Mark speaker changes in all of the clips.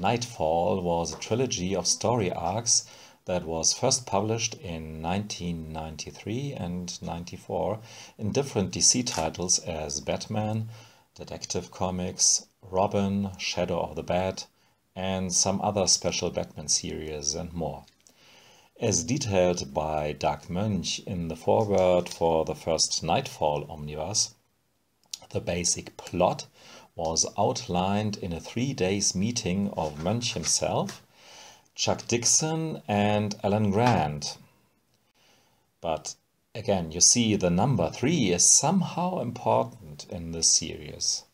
Speaker 1: Knightfall was a trilogy of story arcs that was first published in 1993 and 94 in different DC titles as Batman, Detective Comics, Robin, Shadow of the Bat, and some other special Batman series and more. As detailed by Doug Munch in the foreword for the first Knightfall omnibus, the basic plot was outlined in a 3-day meeting of Munch himself, Chuck Dixon and Alan Grant. But again, you see, the number 3 is somehow important in this series.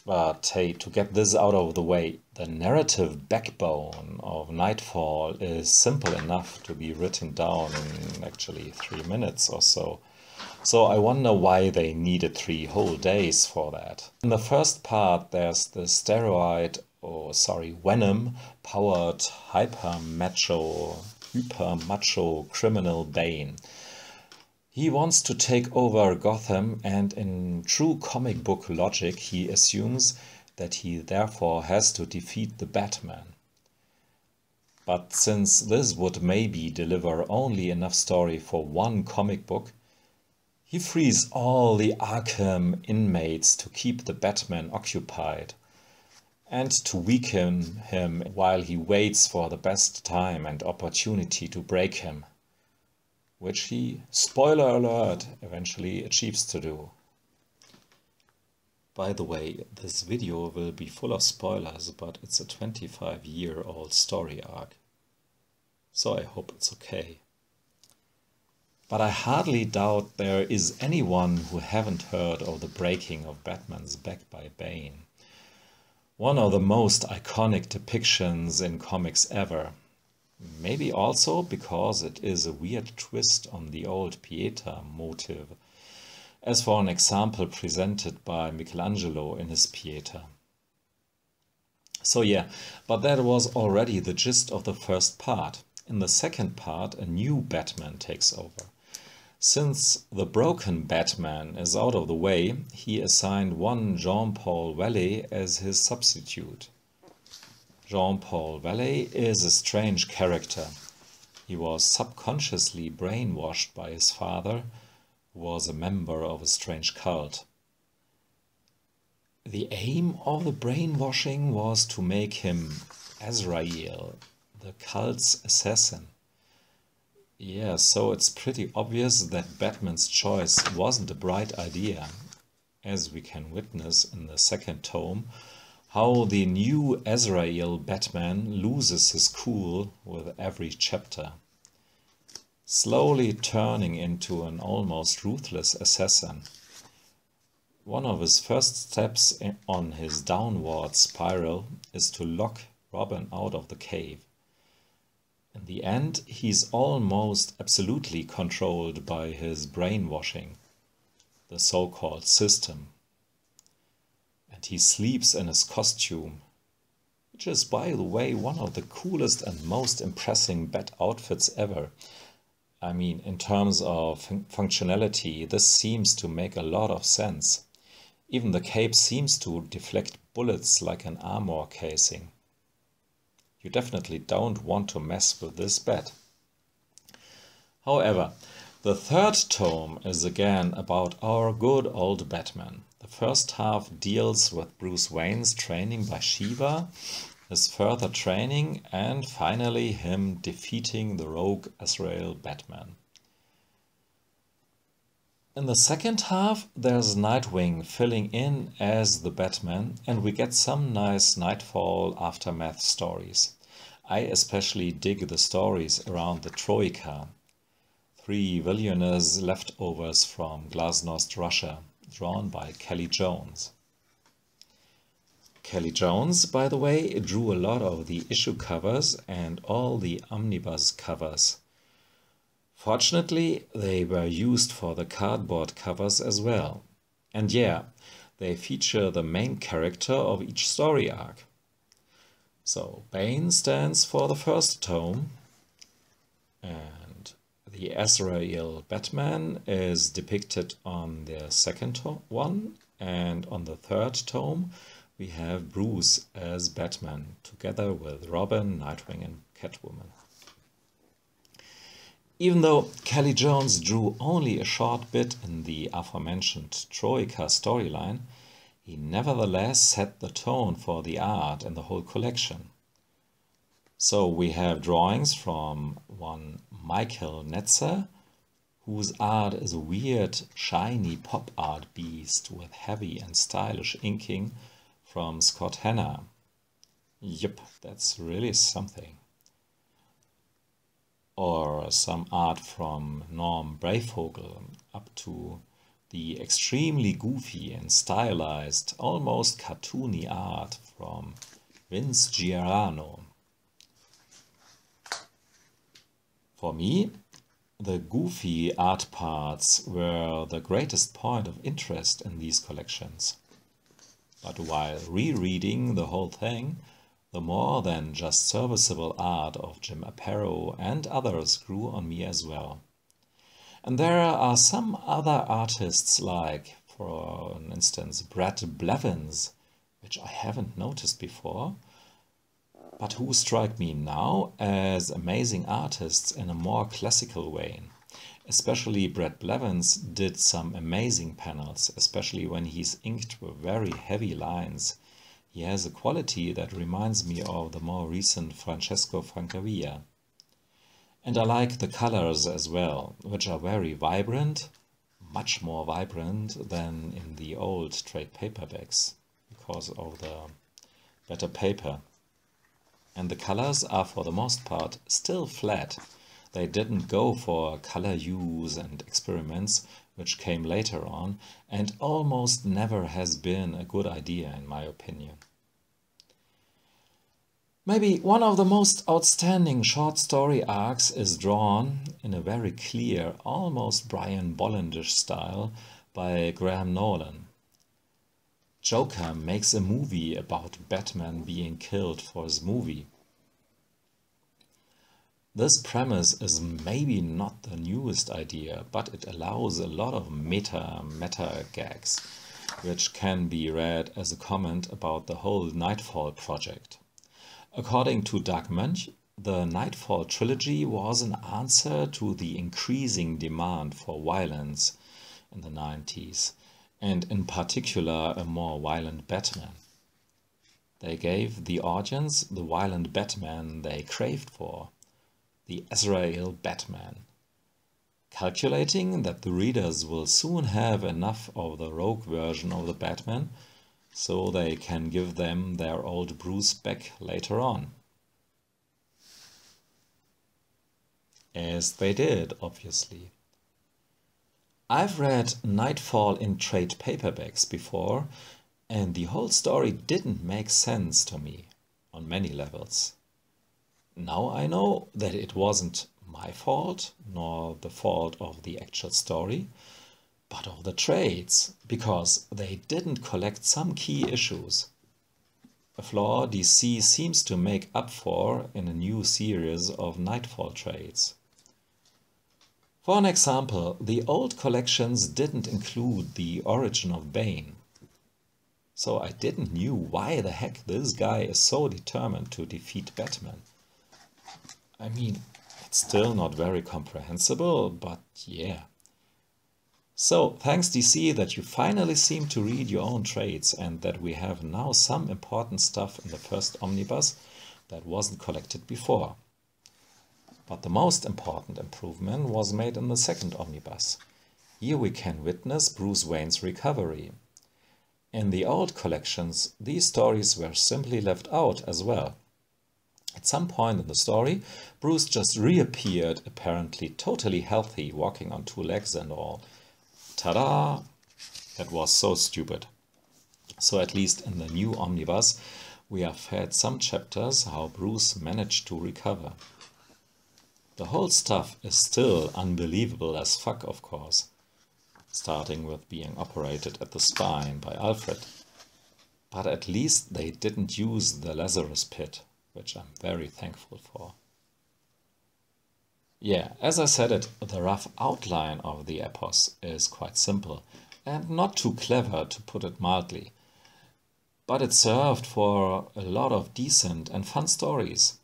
Speaker 1: But hey, to get this out of the way, the narrative backbone of Knightfall is simple enough to be written down in actually 3 minutes or so. So I wonder why they needed 3 whole days for that. In the first part, there's the Venom-powered hyper-macho criminal Bane. He wants to take over Gotham, and in true comic book logic, he assumes that he therefore has to defeat the Batman. But since this would maybe deliver only enough story for 1 comic book, he frees all the Arkham inmates to keep the Batman occupied and to weaken him while he waits for the best time and opportunity to break him, which he, spoiler alert, eventually achieves to do. By the way, this video will be full of spoilers, but it's a 25-year-old story arc, so I hope it's okay. But I hardly doubt there is anyone who haven't heard of the breaking of Batman's back by Bane. One of the most iconic depictions in comics ever. Maybe also because it is a weird twist on the old Pieta motive, as for an example presented by Michelangelo in his Pieta. So yeah, but that was already the gist of the first part. In the second part, a new Batman takes over. Since the broken Batman is out of the way, he assigned one Jean-Paul Valley as his substitute. Jean-Paul Valley is a strange character. He was subconsciously brainwashed by his father, who was a member of a strange cult. The aim of the brainwashing was to make him Azrael, the cult's assassin. Yeah, so it's pretty obvious that Batman's choice wasn't a bright idea, as we can witness in the second tome, how the new Azrael Batman loses his cool with every chapter, slowly turning into an almost ruthless assassin. One of his first steps on his downward spiral is to lock Robin out of the cave. In the end, he's almost absolutely controlled by his brainwashing, the so-called system. And he sleeps in his costume, which is, by the way, one of the coolest and most impressive Bat outfits ever. I mean, in terms of functionality, this seems to make a lot of sense. Even the cape seems to deflect bullets like an armor casing. You definitely don't want to mess with this Bat. However, the third tome is again about our good old Batman. The first half deals with Bruce Wayne's training by Shiva, his further training, and finally him defeating the rogue Azrael Batman. In the second half, there's Nightwing filling in as the Batman, and we get some nice Knightfall aftermath stories. I especially dig the stories around the Troika, 3 villainous leftovers from Glasnost, Russia, drawn by Kelly Jones. Kelly Jones, by the way, drew a lot of the issue covers and all the omnibus covers. Fortunately, they were used for the cardboard covers as well. And yeah, they feature the main character of each story arc. So Bane stands for the first tome, and the Azrael Batman is depicted on the second one, and on the third tome we have Bruce as Batman, together with Robin, Nightwing and Catwoman. Even though Kelly Jones drew only a short bit in the aforementioned Troika storyline, he nevertheless set the tone for the art in the whole collection. So we have drawings from one Michael Netzer, whose art is a weird, shiny pop art beast with heavy and stylish inking from Scott Hanna. Yep, that's really something. Or some art from Norm Breyfogle, up to the extremely goofy and stylized, almost cartoony art from Vince Giarano. For me, the goofy art parts were the greatest point of interest in these collections. But while rereading the whole thing, the more than just serviceable art of Jim Aparo and others grew on me as well. And there are some other artists like, for instance, Brad Blevins, which I haven't noticed before, but who strike me now as amazing artists in a more classical way. Especially Brad Blevins did some amazing panels, especially when he's inked with very heavy lines. He has a quality that reminds me of the more recent Francesco Francavilla. And I like the colors as well, which are very vibrant, much more vibrant than in the old trade paperbacks, because of the better paper. And the colors are for the most part still flat. They didn't go for color hues and experiments, which came later on, and almost never has been a good idea in my opinion. Maybe one of the most outstanding short story arcs is drawn in a very clear, almost Brian Bollandish style by Graham Nolan. Joker makes a movie about Batman being killed for his movie. This premise is maybe not the newest idea, but it allows a lot of meta gags, which can be read as a comment about the whole knightfall project. According to Doug Munch, the knightfall trilogy was an answer to the increasing demand for violence in the 90s, and in particular a more violent Batman. They gave the audience the violent Batman they craved for, the Azrael Batman, calculating that the readers will soon have enough of the rogue version of the Batman so they can give them their old Bruce back later on. As they did, obviously. I've read Knightfall in trade paperbacks before, and the whole story didn't make sense to me on many levels. Now I know that it wasn't my fault, nor the fault of the actual story, but of the trades, because they didn't collect some key issues. A flaw DC seems to make up for in a new series of Knightfall trades. For an example, the old collections didn't include the origin of Bane. So I didn't know why the heck this guy is so determined to defeat Batman. I mean, it's still not very comprehensible, but yeah. So, thanks DC that you finally seem to read your own trades and that we have now some important stuff in the first omnibus that wasn't collected before. But the most important improvement was made in the second omnibus. Here we can witness Bruce Wayne's recovery. In the old collections, these stories were simply left out as well. At some point in the story, Bruce just reappeared, apparently totally healthy, walking on two legs and all. Ta-da! That was so stupid. So at least in the new omnibus, we have had some chapters how Bruce managed to recover. The whole stuff is still unbelievable as fuck, of course, starting with being operated at the spine by Alfred. But at least they didn't use the Lazarus pit, which I'm very thankful for. Yeah, as I said it, the rough outline of the epos is quite simple and not too clever, to put it mildly. but it served for a lot of decent and fun stories.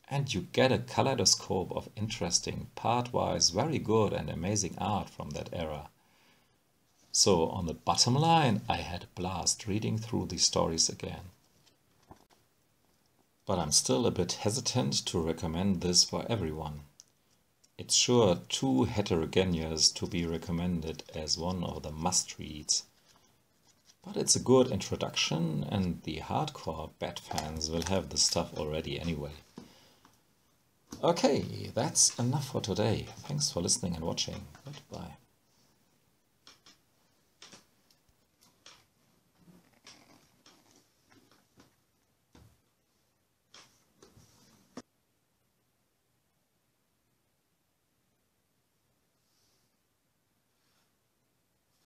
Speaker 1: And you get a kaleidoscope of interesting, part-wise, very good and amazing art from that era. So on the bottom line, I had a blast reading through these stories again. But I'm still a bit hesitant to recommend this for everyone. It's sure too heterogeneous to be recommended as one of the must-reads. But it's a good introduction, and the hardcore Bat fans will have the stuff already anyway. Okay, that's enough for today. Thanks for listening and watching. Goodbye.